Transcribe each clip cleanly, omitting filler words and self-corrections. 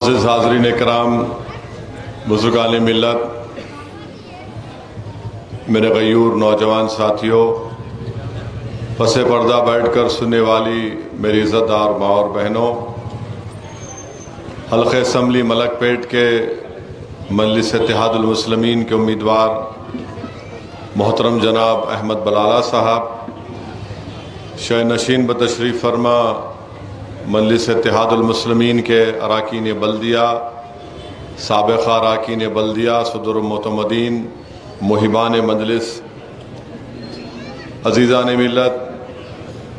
معزز حاضرین کرام، بزرگان ملت، میرے غیور نوجوان ساتھیوں، پس پردہ بیٹھ کر سننے والی میری عزت دار ماں اور بہنوں، حلقہ اسمبلی ملک پیٹ کے مجلس اتحاد المسلمین کے امیدوار محترم جناب احمد بلالہ صاحب، شہ نشین بتشریف فرما مجلس اتحاد المسلمین کے اراکین بلدیہ، سابقہ اراکین بلدیہ، صدر المعتمدین، محبان مجلس، عزیزان ملت،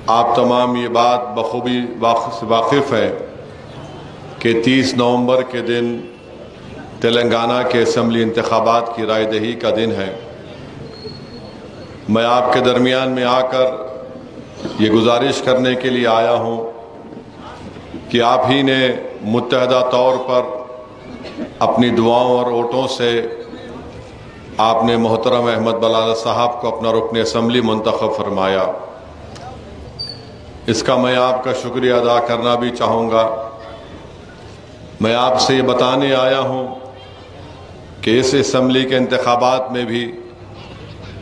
آپ تمام یہ بات بخوبی واقف ہیں کہ 30 نومبر کے دن تلنگانہ کے اسمبلی انتخابات کی رائے دہی کا دن ہے۔ میں آپ کے درمیان میں آ کر یہ گزارش کرنے کے لیے آیا ہوں کہ آپ ہی نے متحدہ طور پر اپنی دعاؤں اور ووٹوں سے آپ نے محترم احمد بلالہ صاحب کو اپنا رکن اسمبلی منتخب فرمایا۔ اس کا میں آپ کا شکریہ ادا کرنا بھی چاہوں گا۔ میں آپ سے یہ بتانے آیا ہوں کہ اس اسمبلی کے انتخابات میں بھی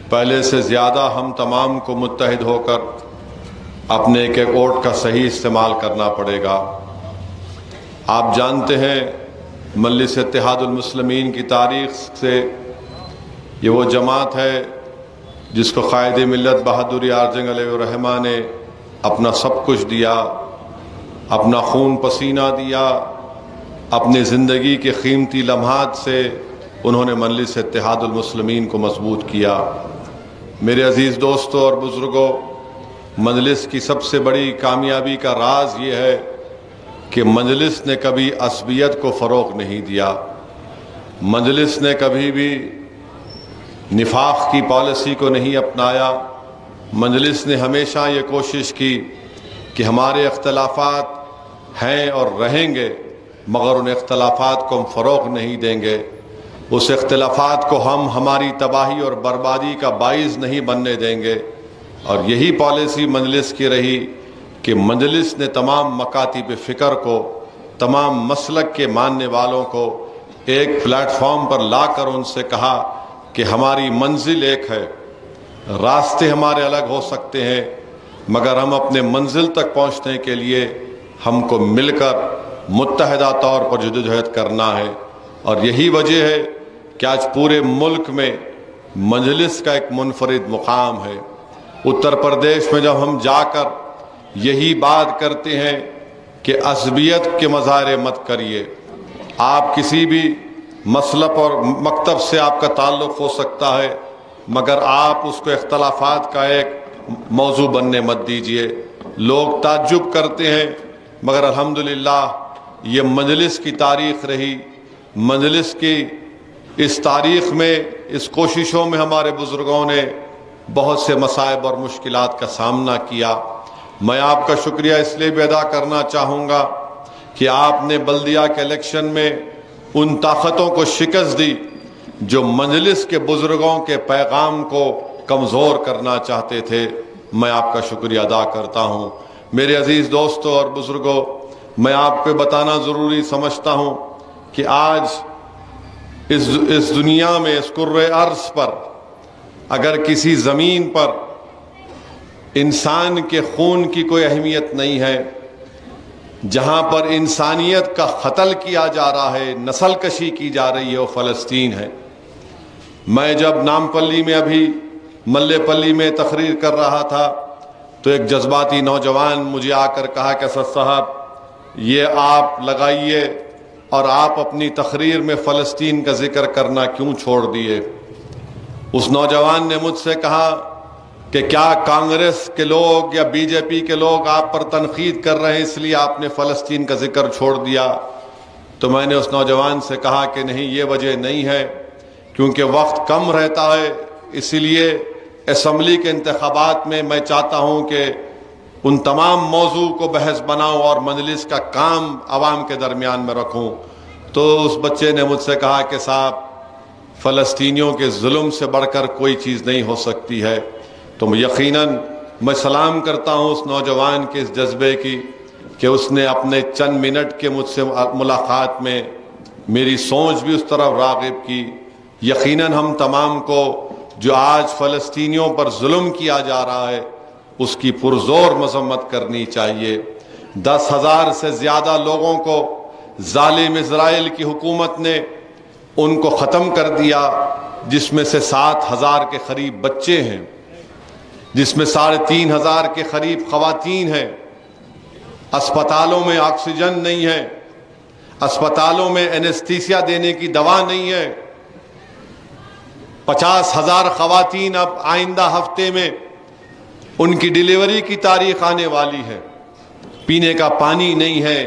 پہلے سے زیادہ ہم تمام کو متحد ہو کر اپنے ایک ایک ووٹ کا صحیح استعمال کرنا پڑے گا۔ آپ جانتے ہیں مجلس اتحاد المسلمین کی تاریخ سے یہ وہ جماعت ہے جس کو قائد ملت بہادر یار جنگ علیہ الرحمہ نے اپنا سب کچھ دیا، اپنا خون پسینہ دیا، اپنی زندگی کے قیمتی لمحات سے انہوں نے مجلس اتحاد المسلمین کو مضبوط کیا۔ میرے عزیز دوستوں اور بزرگوں، مجلس کی سب سے بڑی کامیابی کا راز یہ ہے کہ مجلس نے کبھی عصبیت کو فروغ نہیں دیا، مجلس نے کبھی بھی نفاق کی پالیسی کو نہیں اپنایا۔ مجلس نے ہمیشہ یہ کوشش کی کہ ہمارے اختلافات ہیں اور رہیں گے، مگر ان اختلافات کو ہم فروغ نہیں دیں گے، اس اختلافات کو ہم ہماری تباہی اور بربادی کا باعث نہیں بننے دیں گے۔ اور یہی پالیسی مجلس کی رہی کہ مجلس نے تمام مکاتب فکر کو، تمام مسلک کے ماننے والوں کو ایک پلیٹ فارم پر لا کر ان سے کہا کہ ہماری منزل ایک ہے، راستے ہمارے الگ ہو سکتے ہیں، مگر ہم اپنے منزل تک پہنچنے کے لیے ہم کو مل کر متحدہ طور پر جدوجہد کرنا ہے۔ اور یہی وجہ ہے کہ آج پورے ملک میں مجلس کا ایک منفرد مقام ہے۔ اتر پردیش میں جب ہم جا کر یہی بات کرتے ہیں کہ عصبیت کے مظاہرے مت کریے، آپ کسی بھی مسلک اور مکتب سے آپ کا تعلق ہو سکتا ہے، مگر آپ اس کو اختلافات کا ایک موضوع بننے مت دیجئے۔ لوگ تعجب کرتے ہیں، مگر الحمدللہ یہ مجلس کی تاریخ رہی۔ مجلس کی اس تاریخ میں، اس کوششوں میں ہمارے بزرگوں نے بہت سے مصائب اور مشکلات کا سامنا کیا۔ میں آپ کا شکریہ اس لیے بھی ادا کرنا چاہوں گا کہ آپ نے بلدیہ کے الیکشن میں ان طاقتوں کو شکست دی جو مجلس کے بزرگوں کے پیغام کو کمزور کرنا چاہتے تھے۔ میں آپ کا شکریہ ادا کرتا ہوں۔ میرے عزیز دوستوں اور بزرگوں، میں آپ کو بتانا ضروری سمجھتا ہوں کہ آج اس دنیا میں، اس کرۂ ارض پر، اگر کسی زمین پر انسان کے خون کی کوئی اہمیت نہیں ہے، جہاں پر انسانیت کا قتل کیا جا رہا ہے، نسل کشی کی جا رہی ہے، وہ فلسطین ہے۔ میں جب نامپلی میں، ابھی ملے پلی میں تقریر کر رہا تھا تو ایک جذباتی نوجوان مجھے آ کر کہا کہ اسد صاحب یہ آپ لگائیے، اور آپ اپنی تقریر میں فلسطین کا ذکر کرنا کیوں چھوڑ دیے؟ اس نوجوان نے مجھ سے کہا کہ کیا کانگریس کے لوگ یا بی جے پی کے لوگ آپ پر تنقید کر رہے ہیں اس لیے آپ نے فلسطین کا ذکر چھوڑ دیا؟ تو میں نے اس نوجوان سے کہا کہ نہیں، یہ وجہ نہیں ہے، کیونکہ وقت کم رہتا ہے، اسی لیے اسمبلی کے انتخابات میں میں چاہتا ہوں کہ ان تمام موضوع کو بحث بناؤں اور مجلس کا کام عوام کے درمیان میں رکھوں۔ تو اس بچے نے مجھ سے کہا کہ صاحب، فلسطینیوں کے ظلم سے بڑھ کر کوئی چیز نہیں ہو سکتی ہے۔ تو یقیناً میں سلام کرتا ہوں اس نوجوان کے اس جذبے کی کہ اس نے اپنے چند منٹ کے مجھ سے ملاقات میں میری سوچ بھی اس طرف راغب کی۔ یقیناً ہم تمام کو جو آج فلسطینیوں پر ظلم کیا جا رہا ہے اس کی پرزور مذمت کرنی چاہیے۔ 10,000 سے زیادہ لوگوں کو ظالم اسرائیل کی حکومت نے ان کو ختم کر دیا، جس میں سے 7,000 کے قریب بچے ہیں، جس میں 3,500 کے قریب خواتین ہیں۔ اسپتالوں میں آکسیجن نہیں ہے، اسپتالوں میں اینستھیسیا دینے کی دوا نہیں ہے۔ 50,000 خواتین اب آئندہ ہفتے میں ان کی ڈیلیوری کی تاریخ آنے والی ہے۔ پینے کا پانی نہیں ہے،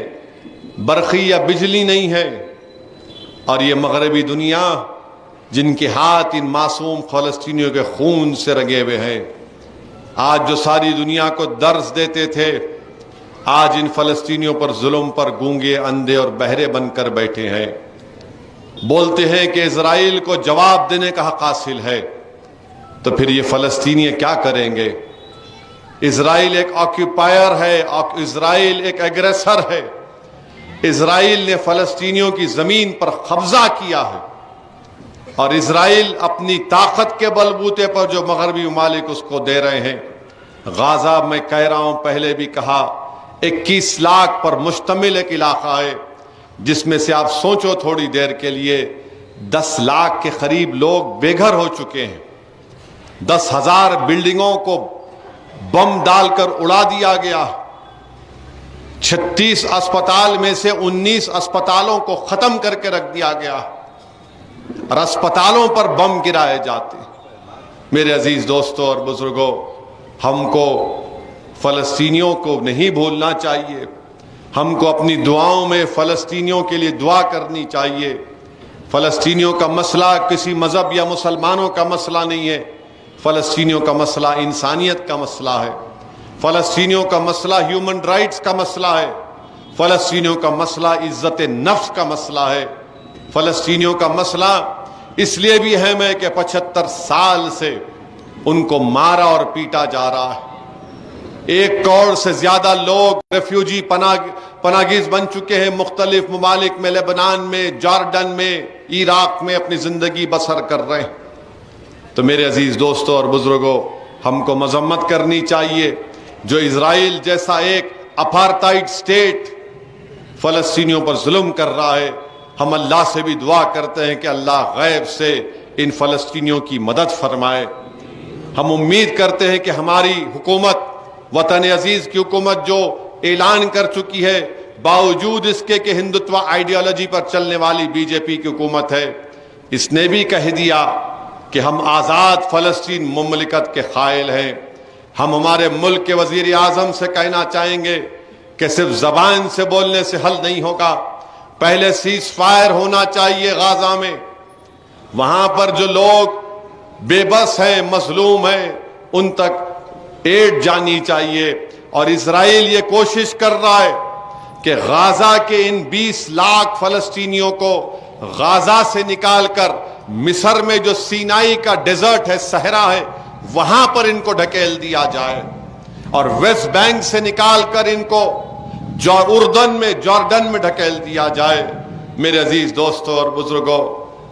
برقی یا بجلی نہیں ہے، اور یہ مغربی دنیا جن کے ہاتھ ان معصوم فلسطینیوں کے خون سے رنگے ہوئے ہیں، آج جو ساری دنیا کو درس دیتے تھے، آج ان فلسطینیوں پر ظلم پر گونگے، اندھے اور بہرے بن کر بیٹھے ہیں۔ بولتے ہیں کہ اسرائیل کو جواب دینے کا حق حاصل ہے، تو پھر یہ فلسطینی کیا کریں گے؟ اسرائیل ایک آکیوپائر ہے، اسرائیل ایک ایگریسر ہے۔ اسرائیل نے فلسطینیوں کی زمین پر قبضہ کیا ہے، اور اسرائیل اپنی طاقت کے بلبوتے پر جو مغربی ممالک اس کو دے رہے ہیں۔ غازہ میں کہہ رہا ہوں، پہلے بھی کہا، 21 لاکھ پر مشتمل ایک علاقہ ہے، جس میں سے آپ سوچو تھوڑی دیر کے لیے 10 لاکھ کے قریب لوگ بے گھر ہو چکے ہیں۔ 10,000 بلڈنگوں کو بم ڈال کر اڑا دیا گیا۔ 36 اسپتال میں سے 19 اسپتالوں کو ختم کر کے رکھ دیا گیا، اور اسپتالوں پر بم گرائے جاتے۔ میرے عزیز دوستوں اور بزرگوں، ہم کو فلسطینیوں کو نہیں بھولنا چاہیے۔ ہم کو اپنی دعاؤں میں فلسطینیوں کے لیے دعا کرنی چاہیے۔ فلسطینیوں کا مسئلہ کسی مذہب یا مسلمانوں کا مسئلہ نہیں ہے، فلسطینیوں کا مسئلہ انسانیت کا مسئلہ ہے۔ فلسطینیوں کا مسئلہ ہیومن رائٹس کا مسئلہ ہے۔ فلسطینیوں کا مسئلہ عزت نفس کا مسئلہ ہے۔ فلسطینیوں کا مسئلہ اس لیے بھی اہم ہے کہ 75 سال سے ان کو مارا اور پیٹا جا رہا ہے۔ 1 کروڑ سے زیادہ لوگ ریفیوجی پناگیز بن چکے ہیں، مختلف ممالک میں، لبنان میں، جارڈن میں، عراق میں اپنی زندگی بسر کر رہے ہیں۔ تو میرے عزیز دوستوں اور بزرگوں، ہم کو مذمت کرنی چاہیے جو اسرائیل جیسا ایک اپارتائڈ سٹیٹ فلسطینیوں پر ظلم کر رہا ہے۔ ہم اللہ سے بھی دعا کرتے ہیں کہ اللہ غیب سے ان فلسطینیوں کی مدد فرمائے۔ ہم امید کرتے ہیں کہ ہماری حکومت، وطن عزیز کی حکومت جو اعلان کر چکی ہے، باوجود اس کے کہ ہندوتوا آئیڈیالوجی پر چلنے والی بی جے پی کی حکومت ہے، اس نے بھی کہہ دیا کہ ہم آزاد فلسطین مملکت کے قائل ہیں۔ ہم ہمارے ملک کے وزیر اعظم سے کہنا چاہیں گے کہ صرف زبان سے بولنے سے حل نہیں ہوگا، پہلے سیز فائر ہونا چاہیے غازہ میں۔ وہاں پر جو لوگ بے بس ہیں، مظلوم ہیں، ان تک ایڈ جانی چاہیے۔ اور اسرائیل یہ کوشش کر رہا ہے کہ غازہ کے ان 20 لاکھ فلسطینیوں کو غازہ سے نکال کر مصر میں جو سینائی کا ڈیزرٹ ہے، صحرا ہے، وہاں پر ان کو ڈھکیل دیا جائے، اور ویسٹ بینک سے نکال کر ان کو جارڈن میں ڈھکیل دیا جائے۔ میرے عزیز دوستوں اور بزرگوں،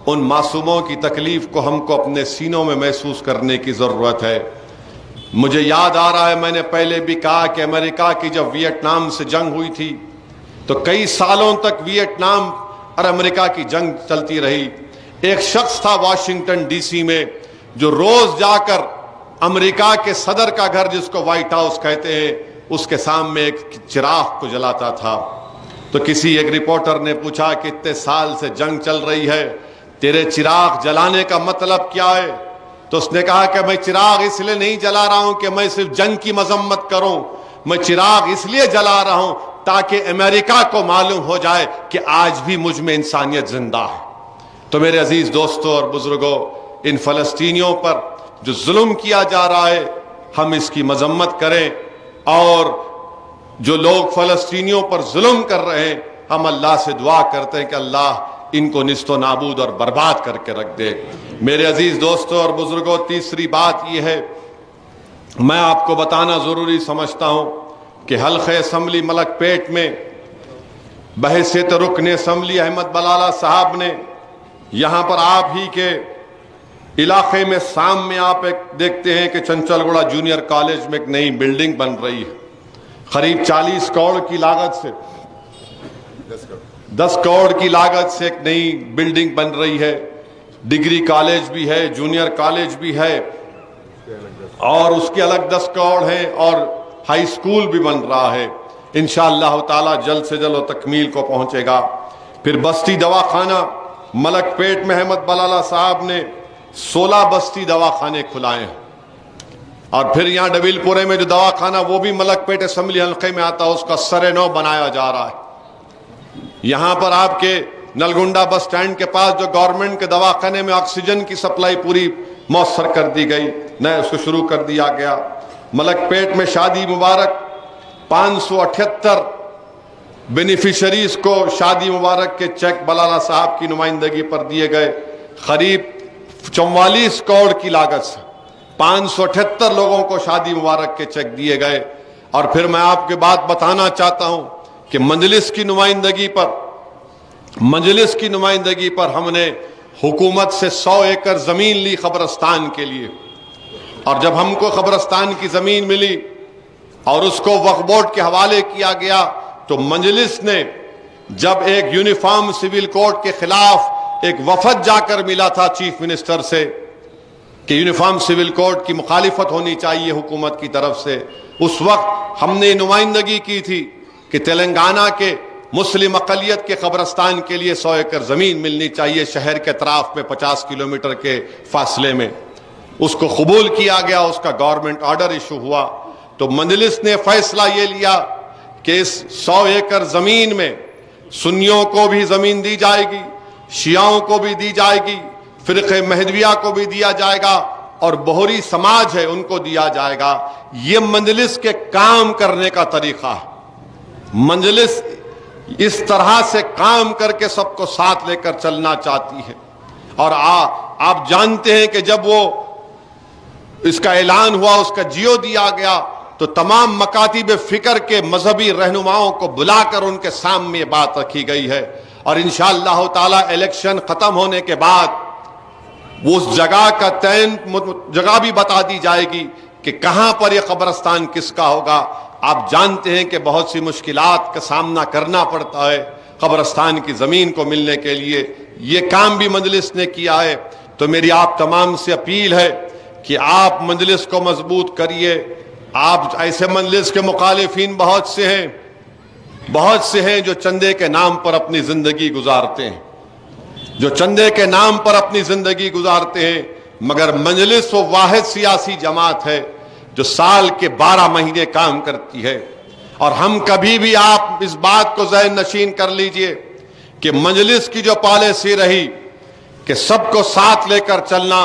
ان معصوموں کی تکلیف کو ہم کو اپنے سینوں میں محسوس کرنے کی ضرورت ہے۔ مجھے یاد آ رہا ہے، میں نے پہلے بھی کہا کہ امریکہ کی جب ویتنام سے جنگ ہوئی تھی تو کئی سالوں تک ویتنام اور امریکہ کی جنگ چلتی رہی۔ ایک شخص تھا واشنگٹن ڈی سی میں جو روز جا کر امریکہ کے صدر کا گھر، جس کو وائٹ ہاؤس کہتے ہیں، اس کے سامنے ایک چراغ کو جلاتا تھا۔ تو کسی ایک رپورٹر نے پوچھا کہ اتنے سال سے جنگ چل رہی ہے، تیرے چراغ جلانے کا مطلب کیا ہے؟ تو اس نے کہا کہ میں چراغ اس لیے نہیں جلا رہا ہوں کہ میں صرف جنگ کی مذمت کروں، میں چراغ اس لیے جلا رہا ہوں تاکہ امریکہ کو معلوم ہو جائے کہ آج بھی مجھ میں انسانیت زندہ ہے۔ تو میرے عزیز دوستوں اور بزرگوں، ان فلسطینیوں پر جو ظلم کیا جا رہا ہے، ہم اس کی مذمت کریں، اور جو لوگ فلسطینیوں پر ظلم کر رہے ہیں، ہم اللہ سے دعا کرتے ہیں کہ اللہ ان کو نیست و نابود اور برباد کر کے رکھ دے۔ میرے عزیز دوستوں اور بزرگوں، تیسری بات یہ ہے، میں آپ کو بتانا ضروری سمجھتا ہوں کہ حلقہ اسمبلی ملک پیٹ میں بحیثیت رکن اسمبلی احمد بلالہ صاحب نے یہاں پر آپ ہی کے علاقے میں سام میں آپ ایک دیکھتے ہیں کہ چنچل گوڑا جونیئر کالج میں ایک نئی بلڈنگ بن رہی ہے، قریب 40 کروڑ کی لاگت سے 10 کروڑ کی لاگت سے ایک نئی بلڈنگ بن رہی ہے، ڈگری کالج بھی ہے، جونیئر کالج بھی ہے، اور اس کے الگ 10 کروڑ ہیں، اور ہائی سکول بھی بن رہا ہے، انشاءاللہ تعالی جلد سے جلد تکمیل کو پہنچے گا۔ پھر بستی دواخانہ ملک پیٹ میں احمد بلالہ صاحب نے 16 بستی دواخانے کھلائے ہیں، اور پھر یہاں ڈبیل پورے میں جو دواخانہ وہ بھی ملک پیٹ اسمبلی حلقے میں آتا ہے، اس کا سر نو بنایا جا رہا ہے۔ یہاں پر آپ کے نلگنڈا بس سٹینڈ کے پاس جو گورنمنٹ کے دواخانے میں آکسیجن کی سپلائی پوری مؤثر کر دی گئی، نئے اس کو شروع کر دیا گیا۔ ملک پیٹ میں شادی مبارک 578 بینیفیشریز کو شادی مبارک کے چیک بلالہ صاحب کی نمائندگی پر دیے گئے، قریب 44 کروڑ کی لاگت سے 578 لوگوں کو شادی مبارک کے چیک دیے گئے۔ اور پھر میں آپ کے بات بتانا چاہتا ہوں کہ مجلس کی نمائندگی پر ہم نے حکومت سے 100 ایکڑ زمین لی قبرستان کے لیے، اور جب ہم کو قبرستان کی زمین ملی اور اس کو وقف بورڈ کے حوالے کیا گیا، تو مجلس نے جب ایک یونیفارم سول کوڈ کے خلاف ایک وفد جا کر ملا تھا چیف منسٹر سے کہ یونیفارم سول کوڈ کی مخالفت ہونی چاہیے حکومت کی طرف سے، اس وقت ہم نے نمائندگی کی تھی کہ تلنگانہ کے مسلم اقلیت کے قبرستان کے لیے 100 ایکڑ زمین ملنی چاہیے شہر کے اطراف میں 50 کلومیٹر کے فاصلے میں۔ اس کو قبول کیا گیا، اس کا گورنمنٹ آرڈر ایشو ہوا، تو مجلس نے فیصلہ یہ لیا کہ اس 100 ایکڑ زمین میں سنیوں کو بھی زمین دی جائے گی، شیعوں کو بھی دی جائے گی، فرقہ مہدویہ کو بھی دیا جائے گا، اور بہری سماج ہے ان کو دیا جائے گا۔ یہ مجلس کے کام کرنے کا طریقہ ہے۔ مجلس اس طرح سے کام کر کے سب کو ساتھ لے کر چلنا چاہتی ہے۔ اور آپ جانتے ہیں کہ جب وہ اس کا اعلان ہوا، اس کا جیو دیا گیا، تو تمام مکاتب فکر کے مذہبی رہنماؤں کو بلا کر ان کے سامنے بات رکھی گئی ہے، اور انشاءاللہ تعالی الیکشن ختم ہونے کے بعد اس جگہ کا تعین جگہ بھی بتا دی جائے گی کہ کہاں پر یہ قبرستان کس کا ہوگا۔ آپ جانتے ہیں کہ بہت سی مشکلات کا سامنا کرنا پڑتا ہے قبرستان کی زمین کو ملنے کے لیے، یہ کام بھی مجلس نے کیا ہے۔ تو میری آپ تمام سے اپیل ہے کہ آپ مجلس کو مضبوط کریے۔ آپ ایسے مجلس کے مخالفین بہت سے ہیں جو چندے کے نام پر اپنی زندگی گزارتے ہیں، مگر مجلس وہ واحد سیاسی جماعت ہے جو سال کے 12 مہینے کام کرتی ہے۔ اور ہم کبھی بھی، آپ اس بات کو ذہن نشین کر لیجئے کہ مجلس کی جو پالیسی رہی کہ سب کو ساتھ لے کر چلنا،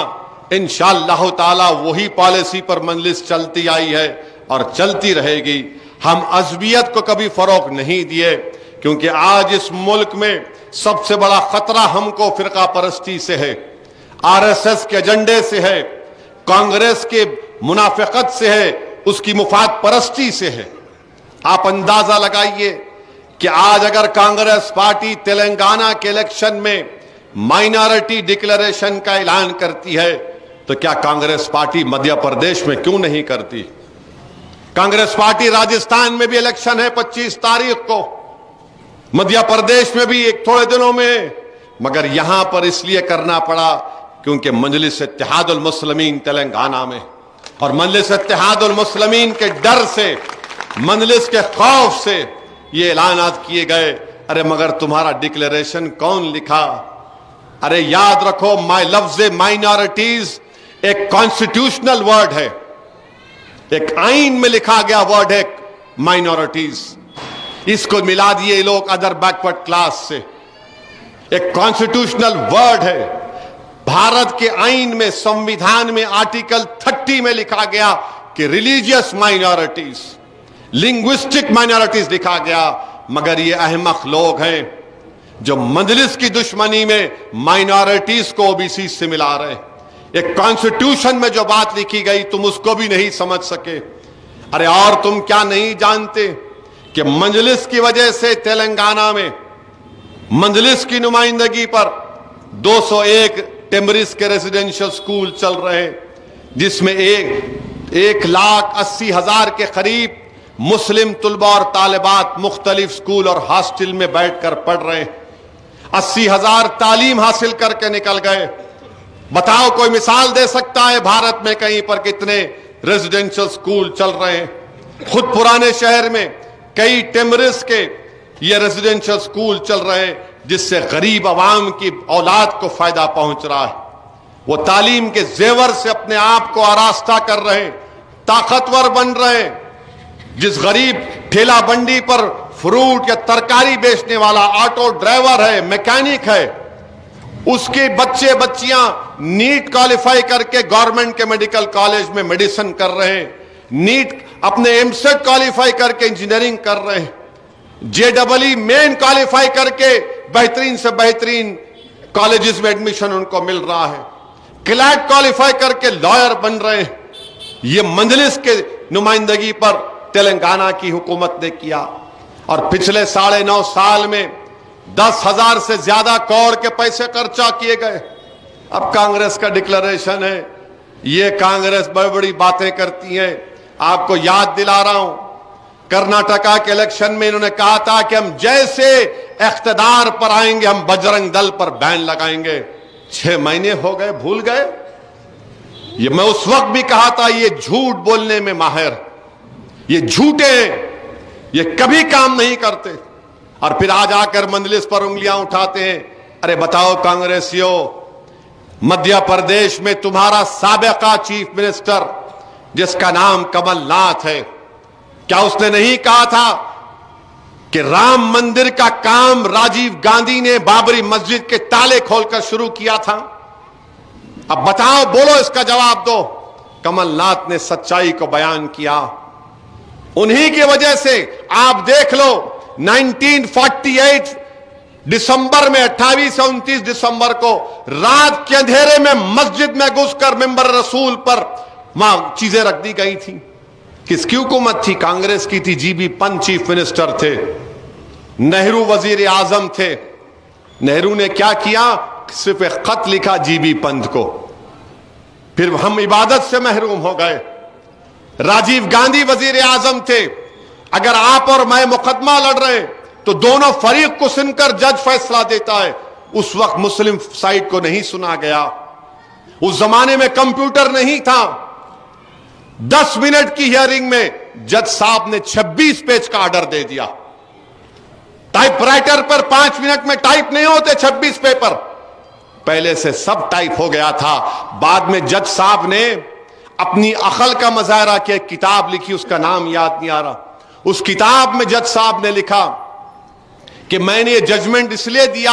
انشاءاللہ تعالی وہی پالیسی پر مجلس چلتی آئی ہے اور چلتی رہے گی۔ ہم عصبیت کو کبھی فروغ نہیں دیے، کیونکہ آج اس ملک میں سب سے بڑا خطرہ ہم کو فرقہ پرستی سے ہے، RSS کے ایجنڈے سے ہے، کانگریس کے منافقت سے ہے، اس کی مفاد پرستی سے ہے۔ آپ اندازہ لگائیے کہ آج اگر کانگریس پارٹی تلنگانہ کے الیکشن میں مائنارٹی ڈکلیریشن کا اعلان کرتی ہے، تو کیا کانگریس پارٹی مدھیہ پردیش میں کیوں نہیں کرتی؟ کانگریس پارٹی راجستھان میں بھی الیکشن ہے 25 تاریخ کو، مدھیہ پردیش میں بھی ایک تھوڑے دنوں میں، مگر یہاں پر اس لیے کرنا پڑا کیونکہ مجلس اتحاد المسلمین تلنگانہ میں، اور مجلس اتحاد المسلمین کے ڈر سے، مجلس کے خوف سے یہ اعلانات کیے گئے۔ ارے مگر تمہارا ڈکلیریشن کون لکھا؟ ارے یاد رکھو، لفظ مائنارٹیز ایک کانسٹیٹیوشنل ورڈ ہے، ایک آئین میں لکھا گیا ورڈ ہے مائنارٹیز، اس کو ملا دیے لوگ ادر بیکورڈ کلاس سے۔ ایک کانسٹیٹیوشنل ورڈ ہے، بھارت کے آئین میں، سمویدھان میں آرٹیکل 30 میں لکھا گیا کہ ریلیجیس مائنارٹیز، لنگوسٹک مائنارٹیز لکھا گیا، مگر یہ احمق لوگ ہیں جو مجلس کی دشمنی میں مائنارٹیز کو OBC سے ملا رہے ہیں۔ ایک کانسٹیٹیوشن میں جو بات لکھی گئی تم اس کو بھی نہیں سمجھ سکے۔ ارے اور تم کیا نہیں جانتے کہ مجلس کی وجہ سے تلنگانہ میں مجلس کی نمائندگی پر 201 ٹیمرس کے ریزیڈنشل سکول چل رہے ہیں، جس میں 1,80,000 کے قریب مسلم طلباء اور طالبات مختلف سکول اور ہاسٹل میں بیٹھ کر پڑھ رہے ہیں، 80,000 تعلیم حاصل کر کے نکل گئے۔ بتاؤ کوئی مثال دے سکتا ہے بھارت میں کہیں پر کتنے ریزیڈنشل سکول چل رہے ہیں؟ خود پرانے شہر میں کئی ٹیمرس کے یہ ریزیڈنشل سکول چل رہے ہیں، جس سے غریب عوام کی اولاد کو فائدہ پہنچ رہا ہے۔ وہ تعلیم کے زیور سے اپنے آپ کو آراستہ کر رہے ہیں، طاقتور بن رہے ہیں۔ جس غریب ٹھیلا بنڈی پر فروٹ یا ترکاری بیچنے والا آٹو ڈرائیور ہے، میکینک ہے، اس کے بچے بچیاں نیٹ کوالیفائی کر کے گورنمنٹ کے میڈیکل کالج میں میڈیسن کر رہے ہیں، نیٹ اپنے ایم سیٹ کوالیفائی کر کے انجینئرنگ کر رہے ہیں، JEE مین کوالیفائی کر کے بہترین سے بہترین کالجز میں ایڈمیشن ان کو مل رہا ہے، کلیٹ کوالیفائی کر کے لائر بن رہے ہیں۔ یہ مجلس کے نمائندگی پر تلنگانہ کی حکومت نے کیا، اور پچھلے 9.5 سال میں 10,000 سے زیادہ کروڑ کے پیسے خرچہ کیے گئے۔ اب کانگریس کا ڈکلریشن ہے، یہ کانگریس بڑی بڑی باتیں کرتی ہے۔ آپ کو یاد دلا رہا ہوں، کرناٹکا کے الیکشن میں انہوں نے کہا تھا کہ ہم جیسے اقتدار پر آئیں گے ہم بجرنگ دل پر بین لگائیں گے۔ 6 مہینے ہو گئے، بھول گئے؟ یہ میں اس وقت بھی کہا تھا یہ جھوٹ بولنے میں ماہر، یہ جھوٹے ہیں، یہ کبھی کام نہیں کرتے، اور پھر آج آ کر مجلس پر انگلیاں اٹھاتے ہیں۔ ارے بتاؤ کانگریسیوں، مدھیہ پردیش میں تمہارا سابقہ چیف منسٹر جس کا نام کمل ناتھ ہے، کیا اس نے نہیں کہا تھا کہ رام مندر کا کام راجیو گاندھی نے بابری مسجد کے تالے کھول کر شروع کیا تھا؟ اب بتاؤ، بولو، اس کا جواب دو۔ کمل ناتھ نے سچائی کو بیان کیا، انہی کی وجہ سے آپ دیکھ لو 1948 دسمبر میں 28 سے 29 دسمبر کو رات کے اندھیرے میں مسجد میں گھس کر ممبر رسول پر چیزیں رکھ دی گئی تھیں۔ کس کی حکومت تھی؟ کانگریس کی تھی۔ JB پنت چیف منسٹر تھے، نہرو وزیر اعظم تھے۔ نہرو نے کیا کیا؟ صرف ایک خط لکھا JB پنت کو، پھر ہم عبادت سے محروم ہو گئے۔ راجیو گاندھی وزیر اعظم تھے، اگر آپ اور میں مقدمہ لڑ رہے ہیں تو دونوں فریق کو سن کر جج فیصلہ دیتا ہے۔ اس وقت مسلم سائڈ کو نہیں سنا گیا، اس زمانے میں کمپیوٹر نہیں تھا۔ 10 منٹ کی ہیئرنگ میں جج صاحب نے 26 پیج کا آرڈر دے دیا۔ ٹائپ رائٹر پر 5 منٹ میں ٹائپ نہیں ہوتے 26 پیپر، پہلے سے سب ٹائپ ہو گیا تھا۔ بعد میں جج صاحب نے اپنی عقل کا مظاہرہ کیا، ایک کتاب لکھی، اس کا نام یاد نہیں آ رہا۔ اس کتاب میں جج صاحب نے لکھا کہ میں نے یہ ججمنٹ اس لیے دیا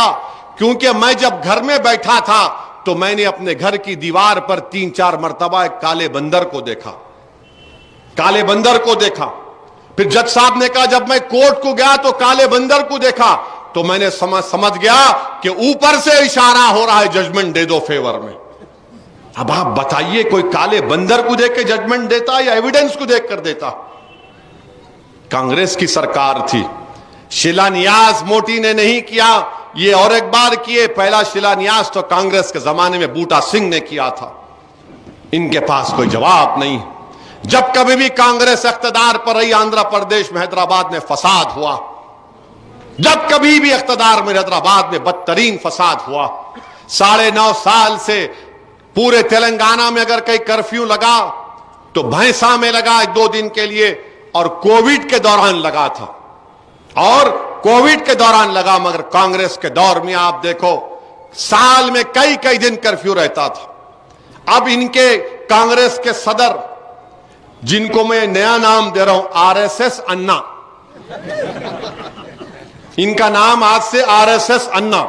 کیونکہ میں جب گھر میں بیٹھا تھا تو میں نے اپنے گھر کی دیوار پر 3-4 مرتبہ ایک کالے بندر کو دیکھا، کالے بندر کو دیکھا۔ پھر جج صاحب نے کہا جب میں کورٹ کو گیا تو کالے بندر کو دیکھا تو میں نے سمجھ گیا کہ اوپر سے اشارہ ہو رہا ہے ججمنٹ دے دو فیور میں۔ اب آپ بتائیے کوئی کالے بندر کو دیکھ کے ججمنٹ دیتا یا ایویڈنس کو دیکھ کر دیتا؟ کانگریس کی سرکار تھی، شیلانیاس موٹی نے نہیں کیا، یہ اور ایک بار کیے۔ پہلا شیلانیاس تو کانگریس کے زمانے میں بوٹا سنگھ نے کیا تھا۔ ان کے پاس کوئی جواب نہیں۔ جب کبھی بھی کانگریس اقتدار پر رہی، آندھرا پردیش میں حیدرآباد میں فساد ہوا، جب کبھی بھی اقتدار میں حیدرآباد میں بدترین فساد ہوا۔ 9.5 سال سے پورے تلنگانہ میں اگر کہیں کرفیو لگا تو بھینسا میں لگا 1-2 دن کے لیے، اور کووڈ کے دوران لگا تھا، اور کووڈ کے دوران لگا، مگر کانگریس کے دور میں آپ دیکھو سال میں کئی دن کرفیو رہتا تھا۔ اب ان کے کانگریس کے صدر، جن کو میں نیا نام دے رہا ہوں RSS انا، ان کا نام آج سے RSS انا،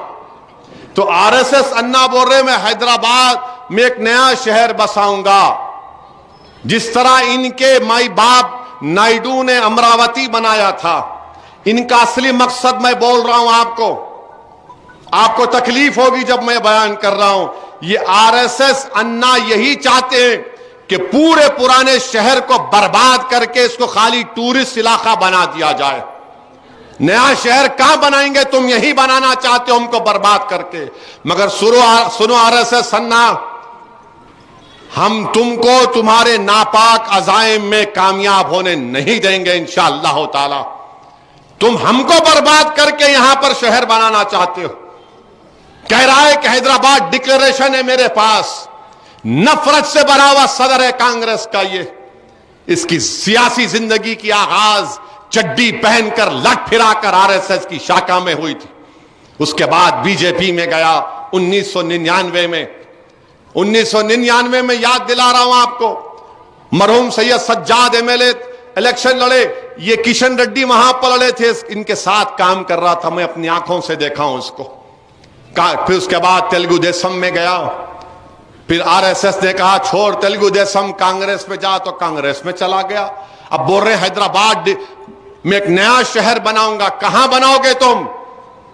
تو RSS انا بول رہے میں حیدرآباد میں ایک نیا شہر بساؤں گا، جس طرح ان کے مائی باپ نائیڈو نے امراوتی بنایا تھا۔ ان کا اصلی مقصد میں بول رہا ہوں، آپ کو تکلیف ہوگی جب میں بیان کر رہا ہوں، یہ RSS انا یہی چاہتے ہیں کہ پورے پرانے شہر کو برباد کر کے اس کو خالی ٹورسٹ علاقہ بنا دیا جائے. نیا شہر کہاں بنائیں گے؟ تم یہی بنانا چاہتے ہو ہم کو برباد کر کے. مگر سنو RSS سننا، ہم تم کو تمہارے ناپاک عزائم میں کامیاب ہونے نہیں دیں گے انشاءاللہ تعالی. تم ہم کو برباد کر کے یہاں پر شہر بنانا چاہتے ہو. کہہ رہا ہے کہ حیدرآباد ڈکلیریشن ہے میرے پاس. نفرت سے بھرا ہوا صدر ہے کانگریس کا. یہ اس کی سیاسی زندگی کی آغاز چڈی پہن کر لٹ پھرا کر RSS کی شاخا میں ہوئی تھی. اس کے بعد BJP میں گیا 1999 میں. 1999 میں یاد دلا رہا ہوں آپ کو، مرحوم سید سجاد MLA الیکشن لڑے. یہ کشن ریڈی وہاں پر لڑے تھے، ان کے ساتھ کام کر رہا تھا، میں اپنی آنکھوں سے دیکھا ہوں اس کو. پھر اس کے بعد تیلگو دیسم میں گیا. پھر RSS نے کہا چھوڑ تیلگو دیسم، کانگریس میں جا، تو کانگریس میں چلا گیا. اب بول رہے حیدرآباد میں ایک نیا شہر بناؤں گا. کہاں بناؤ گے تم؟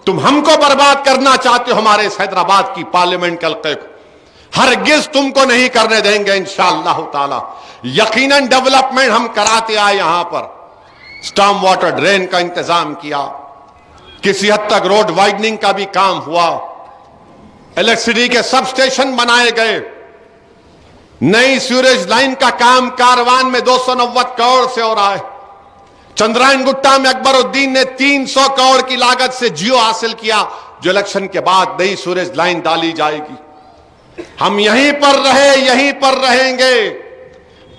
تم ہم کو برباد کرنا چاہتے ہو ہمارے اس حیدرآباد کی پارلیمنٹ کے حلقے کو. ہرگز تم کو نہیں کرنے دیں گے انشاءاللہ تعالی. یقیناً ڈیولپمنٹ ہم کراتے آئے. یہاں پر سٹارم واٹر ڈرین کا انتظام کیا، کسی حد تک روڈ وائڈننگ کا بھی کام ہوا، الیکٹریسٹی کے سب سٹیشن بنائے گئے، نئی سیوریج لائن کا کام کاروان میں 290 کروڑ سے ہو رہا ہے. چندرائن گٹا میں اکبر الدین نے 300 کروڑ کی لاگت سے جیو حاصل کیا، جو الیکشن کے بعد نئی سیوریج لائن ڈالی جائے گی. ہم یہیں پر رہے، یہیں پر رہیں گے.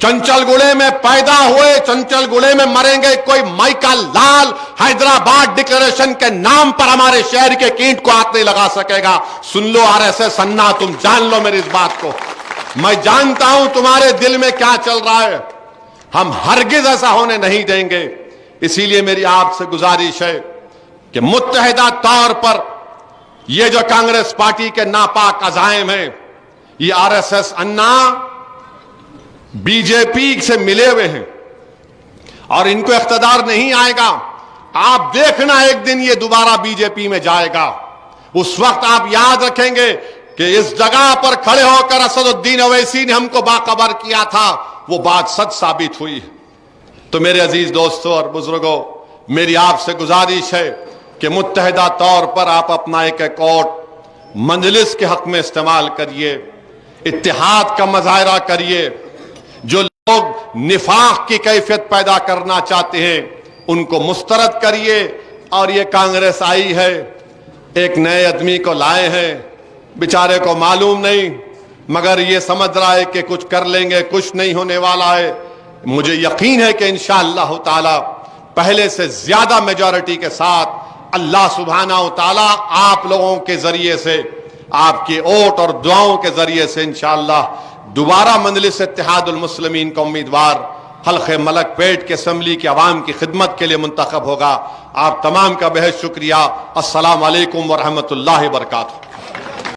چنچل گڑے میں پیدا ہوئے، چنچل گڑے میں مریں گے. کوئی مائیکا لال حیدرآباد ڈکلیریشن کے نام پر ہمارے شہر کے کینٹ کو ہاتھ نہیں لگا سکے گا. سن لو RSS سننا، تم جان لو میری اس بات کو. میں جانتا ہوں تمہارے دل میں کیا چل رہا ہے. ہم ہرگز ایسا ہونے نہیں دیں گے. اسی لیے میری آپ سے گزارش ہے کہ متحدہ طور پر یہ جو کانگریس پارٹی کے ناپاک عزائم ہیں، یہ RSS انا BJP سے ملے ہوئے ہیں اور ان کو اقتدار نہیں آئے گا. آپ دیکھنا ایک دن یہ دوبارہ BJP میں جائے گا. اس وقت آپ یاد رکھیں گے کہ اس جگہ پر کھڑے ہو کر اسد الدین اویسی نے ہم کو باخبر کیا تھا، وہ بات سچ ثابت ہوئی. تو میرے عزیز دوستوں اور بزرگوں، میری آپ سے گزارش ہے کہ متحدہ طور پر آپ اپنا ایک ایکٹ مجلس کے حق میں استعمال کریے، اتحاد کا مظاہرہ کریے. جو لوگ نفاق کی کیفیت پیدا کرنا چاہتے ہیں ان کو مسترد کریے. اور یہ کانگریس آئی ہے، ایک نئے آدمی کو لائے ہیں، بیچارے کو معلوم نہیں، مگر یہ سمجھ رہا ہے کہ کچھ کر لیں گے، کچھ نہیں ہونے والا ہے. مجھے یقین ہے کہ انشاءاللہ تعالی پہلے سے زیادہ میجورٹی کے ساتھ اللہ سبحانہ و تعالی آپ لوگوں کے ذریعے سے، آپ کے ووٹ اور دعاؤں کے ذریعے سے انشاءاللہ دوبارہ مجلس اتحاد المسلمین کا امیدوار حلقہ ملک پیٹ کے اسمبلی کے عوام کی خدمت کے لیے منتخب ہوگا. آپ تمام کا بہت شکریہ. السلام علیکم ورحمۃ اللہ وبرکاتہ.